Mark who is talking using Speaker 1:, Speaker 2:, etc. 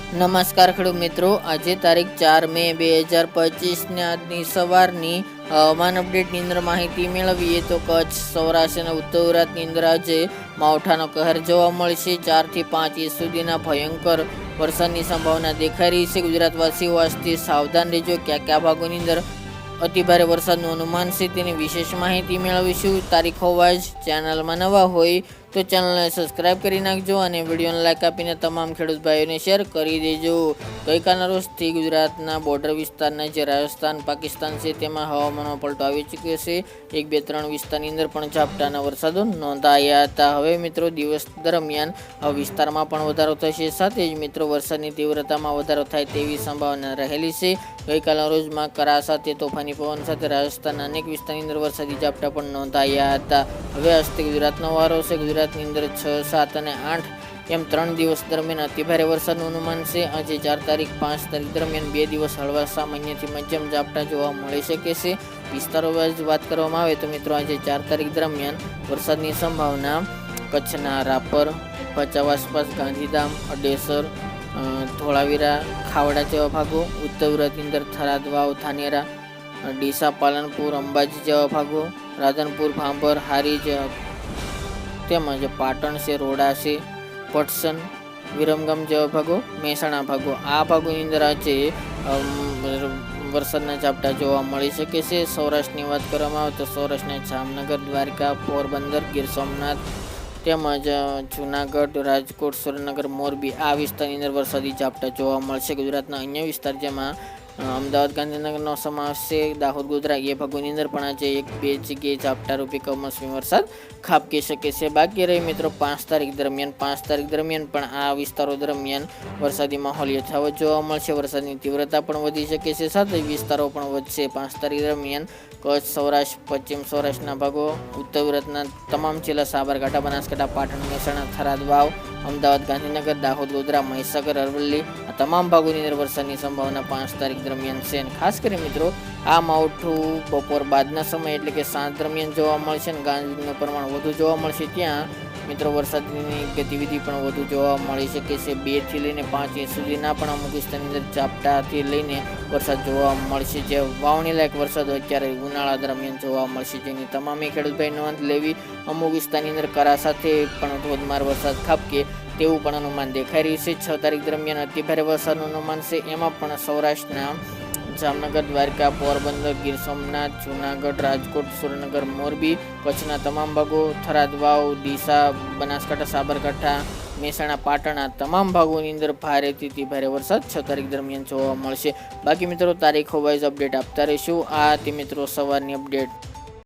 Speaker 1: નમસ્કાર ખેડૂત મિત્રો, આજે તારીખ 4 મે 2025 આજની સવારની હવામાન અપડેટની અંદર માહિતી મેળવીએ તો કચ્છ, સૌરાષ્ટ્ર અને ઉત્તર ગુજરાતની અંદર આજે માવઠાનો કહેર જોવા મળશે. 4 થી 5 ઇંચ સુધીના ભયંકર વરસાદની સંભાવના દેખાઈ રહી છે. ગુજરાતવાસીઓ આજથી સાવધાન રહેજો. કયા ભાગોની અંદર અતિભારે વરસાદનું અનુમાન છે તેની વિશેષ માહિતી મેળવીશું. તારીખ હોવા જ ચેનલમાં નવા હોય તો ચેનલને સબસ્ક્રાઇબ કરી નાખજો અને વિડીયોને લાઈક આપીને તમામ ખેડૂત ભાઈઓને શેર કરી દેજો. ગઈકાલના રોજથી ગુજરાતના બોર્ડર વિસ્તારના જે રાજસ્થાન, પાકિસ્તાન છે તેમાં હવામાનમાં પલટો આવી ચૂક્યો છે. 1, 2, 3 વિસ્તારની અંદર પણ ઝાપટાના વરસાદો નોંધાયા હતા. હવે મિત્રો દિવસ દરમિયાન વિસ્તારમાં પણ વધારો થશે, સાથે જ મિત્રો વરસાદની તીવ્રતામાં વધારો થાય તેવી સંભાવના રહેલી છે. ગઈકાલના રોજમાં કરા સાથે તોફાની પવન સાથે રાજસ્થાનના અનેક વિસ્તારની અંદર વરસાદી ઝાપટા પણ નોંધાયા હતા. હવે આજથી ગુજરાતનો વારો છે. ગુજરાતની અંદર 6, 7 અને 8 એમ 3 દિવસ દરમિયાન અતિભારે વરસાદનું અનુમાન છે. આજે 4 તારીખ, 5 તારીખ દરમિયાન 2 દિવસ હળવા સામાન્યથી મધ્યમ ઝાપટા જોવા મળી શકે છે. વિસ્તારો વાઇઝ વાત કરવામાં આવે તો મિત્રો આજે 4 તારીખ દરમિયાન વરસાદની સંભાવના કચ્છના રાપર, ભચાઉ આસપાસ, ગાંધીધામ, અડેસર, ધોળાવીરા, ખાવડા જેવા ભાગો, ઉત્તર ગુજરાતની અંદર થરાદ, વાવ, ધાનેરા, ડીસા, પાલનપુર, અંબાજી જેવા ભાગો, રાધનપુર, ભાંભર, હારીજ તેમજ પાટણ છે, રોડા છે, પટસન, વિરમગામ જેવા ભાગો, મહેસાણા ભાગો, આ ભાગોની અંદર આજે વરસાદના ઝાપટા જોવા મળી શકે છે. સૌરાષ્ટ્રની વાત કરવામાં આવે તો સૌરાષ્ટ્રના જામનગર, દ્વારકા, પોરબંદર, ગીર સોમનાથ તેમજ જૂનાગઢ, રાજકોટ, સુરેન્દ્રનગર, મોરબી આ વિસ્તારની અંદર વરસાદી ઝાપટા જોવા મળશે. ગુજરાતના અન્ય વિસ્તાર જેમાં અમદાવાદ, ગાંધીનગરનો સમાવેશ છે, દાહોદ, ગોધરા એ ભાગોની અંદર પણ આજે 1-2 જગ્યાએ ઝાપટા રૂપી કમોસમી વરસાદ ખાબકી શકે છે. બાકી રહી મિત્રો 5 તારીખ દરમિયાન પણ આ વિસ્તારો દરમિયાન વરસાદી માહોલ યથાવત જોવા મળશે. વરસાદની તીવ્રતા પણ વધી શકે છે, સાથે વિસ્તારો પણ વધશે. 5 તારીખ દરમિયાન કચ્છ, સૌરાષ્ટ્ર, પશ્ચિમ સૌરાષ્ટ્રના ભાગો, ઉત્તર ગુજરાતના તમામ જિલ્લા, સાબરકાંઠા, બનાસકાંઠા, પાટણ, મહેસાણા, થરાદ, વાવ, અમદાવાદ, ગાંધીનગર, દાહોદ, ગોધરા, મહીસાગર, અરવલ્લી આ તમામ ભાગોની અંદર વરસાદની સંભાવના 5 તારીખ દરમિયાન છે. અને ખાસ કરી મિત્રો આ માવઠું બપોર બાદના સમય એટલે કે સાંજ દરમિયાન જોવા મળશે અને ગાજવીજનું પ્રમાણ વધુ જોવા મળશે. ત્યાં મિત્રો વરસાદની ગતિવિધિ પણ વધુ જોવા મળી શકે છે. 2 થી લઈને 5 ઇંચ સુધીના પણ અમુક વિસ્તારની અંદર ઝાપટાથી લઈને વરસાદ જોવા મળશે. જે વાવણી લાયક વરસાદ અત્યારે ઉનાળા દરમિયાન જોવા મળશે, જેની તમામે ખેડૂતભાઈ નોંધ લેવી. અમુક વિસ્તારની અંદર કરા સાથે પણ ધોધમાર વરસાદ ખાબકે તેવું પણ અનુમાન દેખાઈ રહ્યું છે. 6 તારીખ દરમિયાન અતિભારે વરસાદનું અનુમાન છે. એમાં પણ સૌરાષ્ટ્રના જામનગર, દ્વારકા, પોરબંદર, ગીર સોમનાથ, જૂનાગઢ, રાજકોટ, સુરેન્દ્રનગર, મોરબી, કચ્છના તમામ ભાગો, થરાદ, વાવ, ડીસા, બનાસકાંઠા, સાબરકાંઠા, મહેસાણા, પાટણ આ તમામ ભાગોની અંદર ભારેથી અતિ ભારે વરસાદ 6 તારીખ દરમિયાન જોવા મળશે. બાકી મિત્રો તારીખો વાઇઝ અપડેટ આપતા રહીશું. આ તે મિત્રો સવારની અપડેટ.